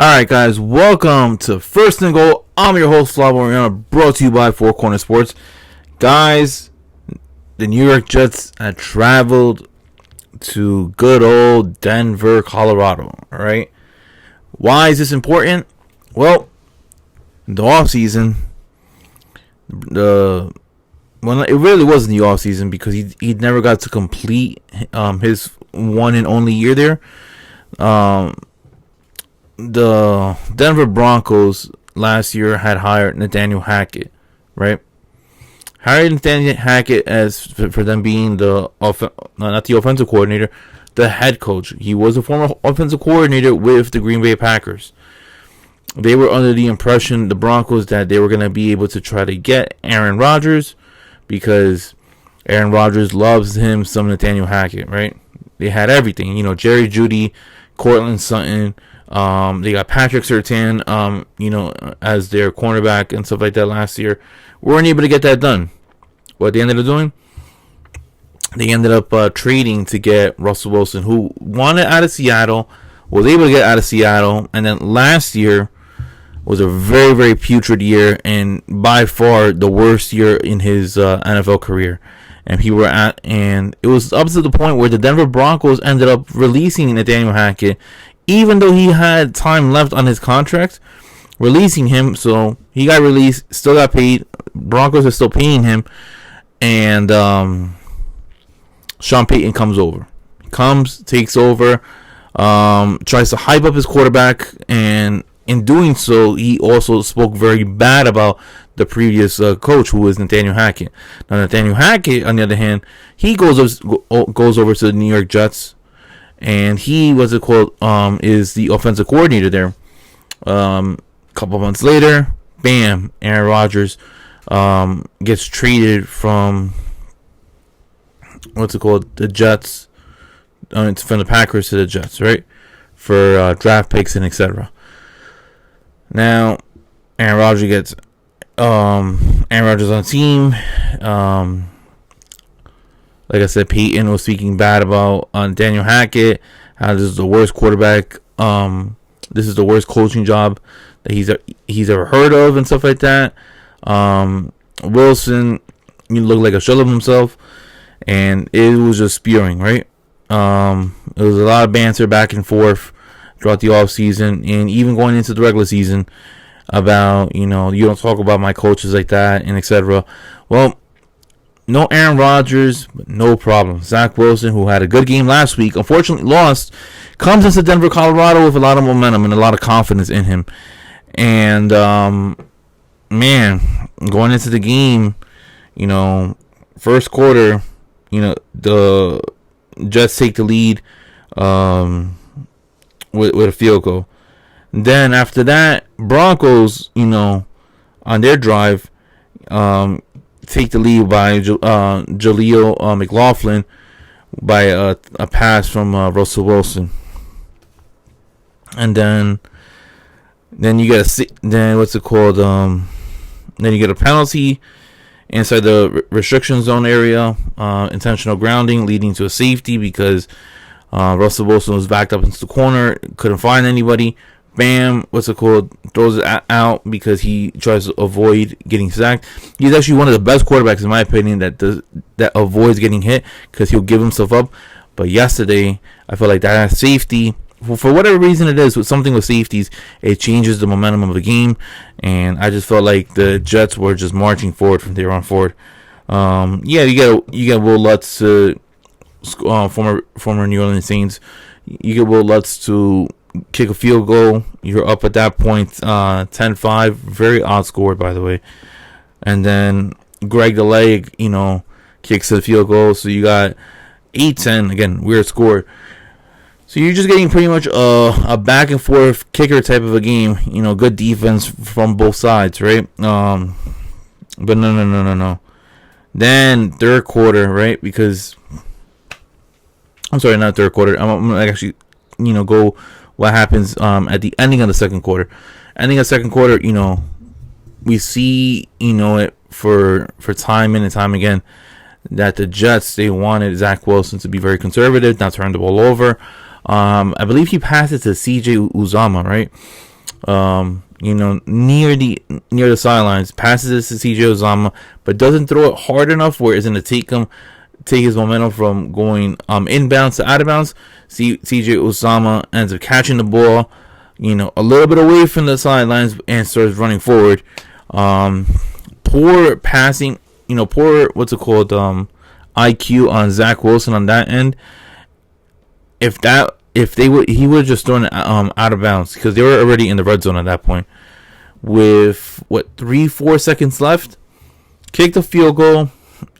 Alright, guys, welcome to First and Goal. I'm your host, Flavo Mariano, brought to you by Four Corner Sports. Guys, the New York Jets had traveled to good old Denver, Colorado. Alright, why is this important? Well, in the offseason, it really wasn't the offseason because he never got to complete his one and only year there. The Denver Broncos last year had hired Nathaniel Hackett, right? Hired Nathaniel Hackett as for them being not the offensive coordinator, the head coach. He was a former offensive coordinator with the Green Bay Packers. They were under the impression, the Broncos, that they were going to be able to try to get Aaron Rodgers because Aaron Rodgers loves him some Nathaniel Hackett, right? They had everything, Jerry Jeudy, Cortland Sutton. They got Patrick Surtain, as their cornerback and stuff like that last year. Weren't able to get that done. What they ended up doing? They ended up trading to get Russell Wilson, who wanted out of Seattle, was able to get out of Seattle, and then last year was a very, very putrid year and by far the worst year in his NFL career. And it was up to the point where the Denver Broncos ended up releasing Nathaniel Hackett, even though he had time left on his contract, releasing him. So he got released, still got paid. Broncos are still paying him, and Sean Payton comes over. Takes over, tries to hype up his quarterback, and in doing so, he also spoke very bad about the previous coach, who was Nathaniel Hackett. Now, Nathaniel Hackett, on the other hand, he goes over to the New York Jets, and he is the offensive coordinator there. Couple months later, bam, Aaron Rodgers gets traded from the Jets, from the Packers to the Jets, right, for draft picks and etc. Now, Aaron Rodgers on the team. Like I said, Peyton was speaking bad about Daniel Hackett. How this is the worst quarterback. This is the worst coaching job that he's ever heard of and stuff like that. Wilson, he looked like a shell of himself, and it was just spewing, right? It was a lot of banter back and forth throughout the off season and even going into the regular season about, you don't talk about my coaches like that and etc. Well, no Aaron Rodgers, but no problem. Zach Wilson, who had a good game last week, unfortunately lost, comes into Denver, Colorado with a lot of momentum and a lot of confidence in him. And, going into the game, first quarter, the Jets take the lead with a field goal. And then after that, Broncos, on their drive, take the lead by Jaleel McLaughlin by a pass from Russell Wilson. And then you get then you get a penalty inside the restriction zone area, intentional grounding leading to a safety because Russell Wilson was backed up into the corner, couldn't find anybody. Bam, throws it out because he tries to avoid getting sacked. He's actually one of the best quarterbacks, in my opinion, that avoids getting hit because he'll give himself up. But yesterday, I felt like that safety, for whatever reason it is, with something with safeties, it changes the momentum of the game. And I just felt like the Jets were just marching forward from there on forward. You get Will Lutz, former New Orleans Saints. You get Will Lutz to kick a field goal. You're up at that point 10-5. Very odd score, by the way. And then Greg the Leg, kicks the field goal. So you got 8-10. Again, weird score. So you're just getting pretty much a back and forth kicker type of a game. Good defense from both sides, right? But no. Then third quarter, right? Because I'm sorry, not third quarter. I'm gonna actually, go what happens at the ending of the second quarter. Ending of second quarter, we see, it for time and time again that the Jets, they wanted Zach Wilson to be very conservative, not turn the ball over. I believe he passed it to C.J. Uzama, right? Near the sidelines, passes it to C.J. Uzama, but doesn't throw it hard enough where it's going to take his momentum from going inbounds to out of bounds. C.J. Uzama ends up catching the ball, a little bit away from the sidelines and starts running forward. Poor passing, poor IQ on Zach Wilson on that end. He would have just thrown it out of bounds because they were already in the red zone at that point. With 3-4 seconds left, kick the field goal.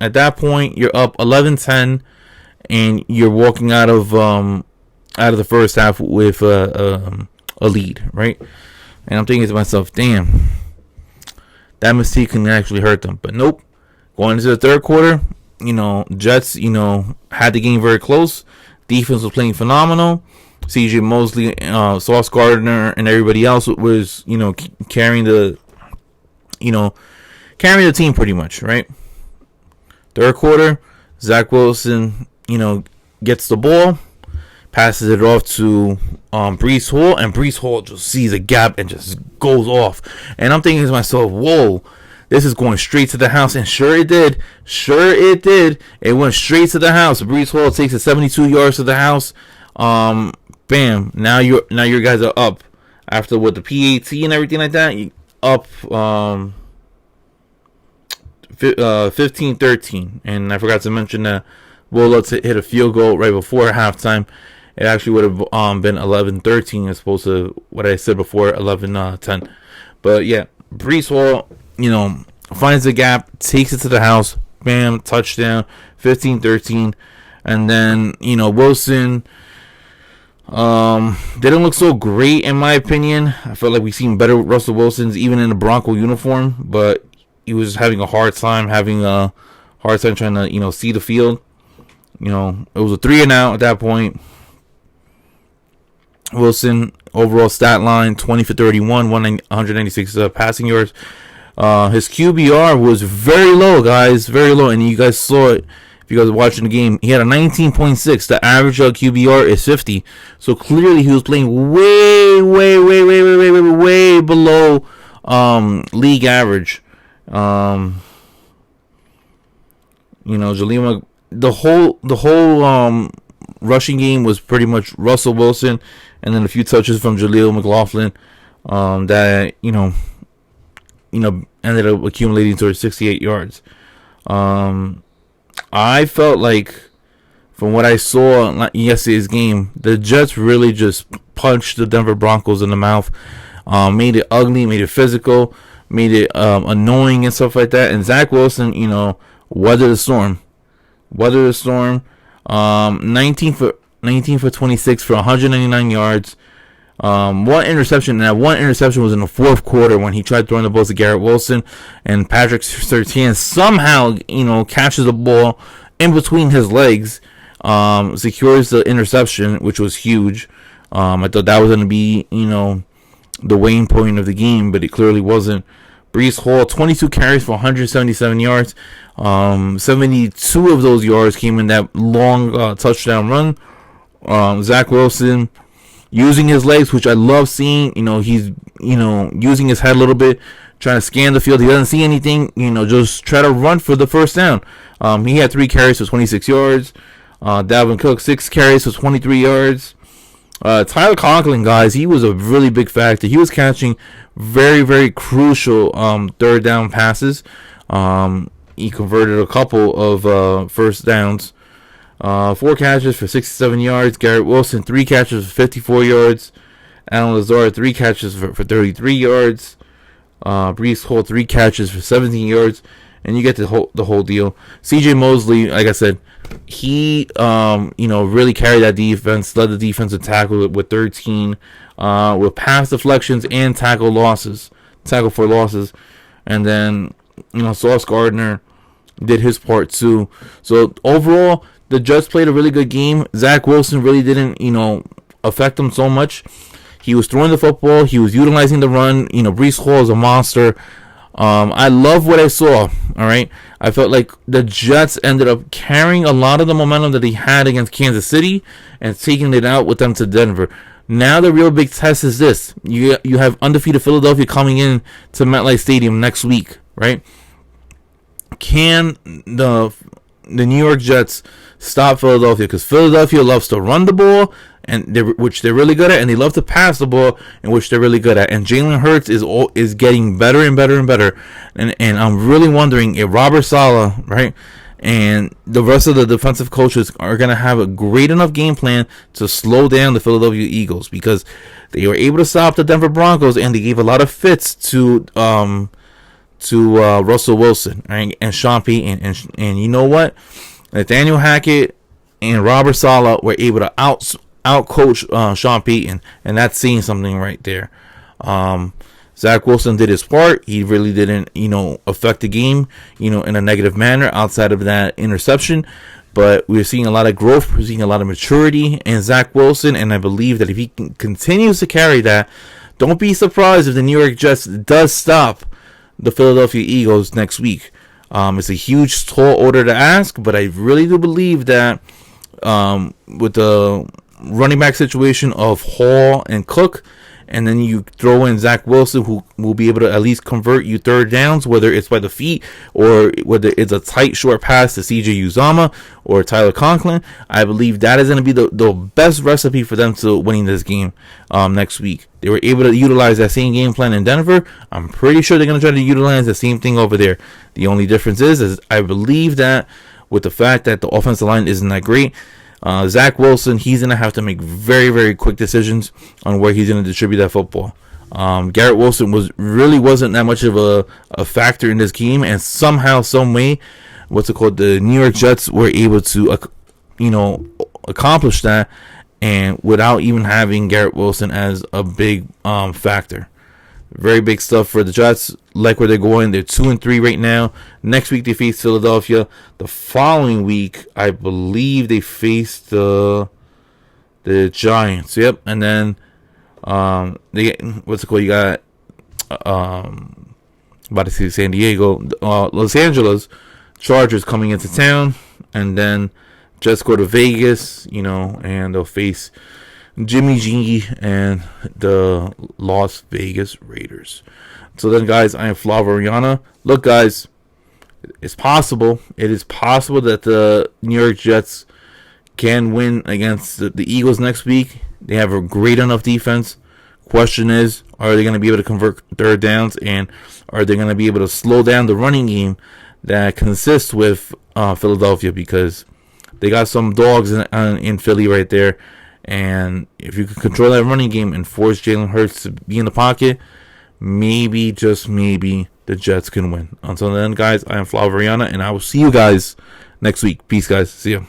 At that point, you're up 11-10, and you're walking out of the first half with a lead, right? And I'm thinking to myself, damn, that mistake can actually hurt them. But nope. Going into the third quarter, Jets, had the game very close. Defense was playing phenomenal. C.J. Mosley, Sauce Gardner, and everybody else was, carrying the team pretty much, right? Third quarter, Zach Wilson, gets the ball, passes it off to Breece Hall, and Breece Hall just sees a gap and just goes off. And I'm thinking to myself, whoa, this is going straight to the house. And sure it did. It went straight to the house. Breece Hall takes it 72 yards to the house. Bam. Now your guys are up. After with the PAT and everything like that, you up 15-13. And I forgot to mention that Willow hit a field goal right before halftime. It actually would have been 11-13 as opposed to what I said before, 11-10. But yeah, Breece Hall, finds the gap, takes it to the house, bam, touchdown, 15-13. And then, Wilson didn't look so great in my opinion. I felt like we've seen better Russell Wilsons even in the Bronco uniform, but he was having a hard time trying to, see the field. It was a 3-and-out at that point. Wilson, overall stat line, 20 for 31, 196 passing yards. His QBR was very low, guys, very low, and you guys saw it if you guys were watching the game. He had a 19.6. The average QBR is 50, so clearly he was playing way below league average. Jalima, the whole rushing game was pretty much Russell Wilson, and then a few touches from Jaleel McLaughlin that ended up accumulating towards 68 yards. I felt like, from what I saw in yesterday's game, the Jets really just punched the Denver Broncos in the mouth, made it ugly, made it physical, made it annoying and stuff like that. And Zach Wilson, weathered the storm. 19 for 26 for 199 yards. One interception, and that one interception was in the fourth quarter when he tried throwing the ball to Garrett Wilson, and Patrick Surtain somehow, catches the ball in between his legs, secures the interception, which was huge. I thought that was going to be, the weighing point of the game, but it clearly wasn't. Breece Hall, 22 carries for 177 yards. 72 of those yards came in that long touchdown run. Zach Wilson using his legs, which I love seeing. He's using his head a little bit, trying to scan the field. He doesn't see anything. Just try to run for the first down. He had 3 carries for 26 yards. Dalvin Cook, 6 carries for 23 yards. Tyler Conklin, guys, he was a really big factor. He was catching very, very crucial third down passes. He converted a couple of first downs. 4 catches for 67 yards. Garrett Wilson, 3 catches for 54 yards. Alan Lazard, 3 catches for 33 yards. Breece Hall, 3 catches for 17 yards. And you get the whole deal. C.J. Mosley, like I said, he really carried that defense, led the defensive tackle with 13, with pass deflections and tackle for losses. And then, Sauce Gardner did his part too. So overall, the Jets played a really good game. Zach Wilson really didn't, affect them so much. He was throwing the football. He was utilizing the run. Breece Hall is a monster. I love what I saw. All right, I felt like the Jets ended up carrying a lot of the momentum that they had against Kansas City and taking it out with them to Denver. Now the real big test is this: you have undefeated Philadelphia coming in to MetLife Stadium next week, right? Can the New York Jets stop Philadelphia? Because Philadelphia loves to run the ball, and which they're really good at, and they love to pass the ball, and which they're really good at. And Jalen Hurts is getting better and better and better. And I'm really wondering if Robert Saleh, right, and the rest of the defensive coaches are going to have a great enough game plan to slow down the Philadelphia Eagles, because they were able to stop the Denver Broncos, and they gave a lot of fits to Russell Wilson, right, and Sean Payton, and you know what? Nathaniel Hackett and Robert Saleh were able to out coach Sean Payton, and that's saying something right there. Zach Wilson did his part. He really didn't, affect the game, in a negative manner outside of that interception. But we're seeing a lot of growth. We're seeing a lot of maturity in Zach Wilson, and I believe that if he continues to carry that, don't be surprised if the New York Jets does stop the Philadelphia Eagles next week. It's a huge tall order to ask, but I really do believe that with the running back situation of Hall and Cook, and then you throw in Zach Wilson, who will be able to at least convert you third downs, whether it's by the feet or whether it's a tight short pass to CJ Uzomah or Tyler Conklin. I believe that is going to be the best recipe for them to winning this game next week. They were able to utilize that same game plan in Denver. I'm pretty sure they're going to try to utilize the same thing over there. The only difference is I believe that with the fact that the offensive line isn't that great, Zach Wilson, he's going to have to make very, very quick decisions on where he's going to distribute that football. Garrett Wilson wasn't that much of a factor in this game, and somehow, some way, the New York Jets were able to, accomplish that, and without even having Garrett Wilson as a big factor. Very big stuff for the Jets. Like where they're going. They're 2-3 right now. Next week they face Philadelphia. The following week, I believe they face the Giants. Yep. And then you got about to say San Diego, Los Angeles Chargers coming into town, and then Jets go to Vegas. And they'll face Jimmy G and the Las Vegas Raiders. So then, guys, I am Flavoriana. Look, guys, it's possible. It is possible that the New York Jets can win against the Eagles next week. They have a great enough defense. Question is, are they going to be able to convert third downs, and are they going to be able to slow down the running game that consists with Philadelphia, because they got some dogs in Philly right there. And if you can control that running game and force Jalen Hurts to be in the pocket, maybe, just maybe, the Jets can win. Until then, guys, I am Flavoriana, and I will see you guys next week. Peace, guys. See ya.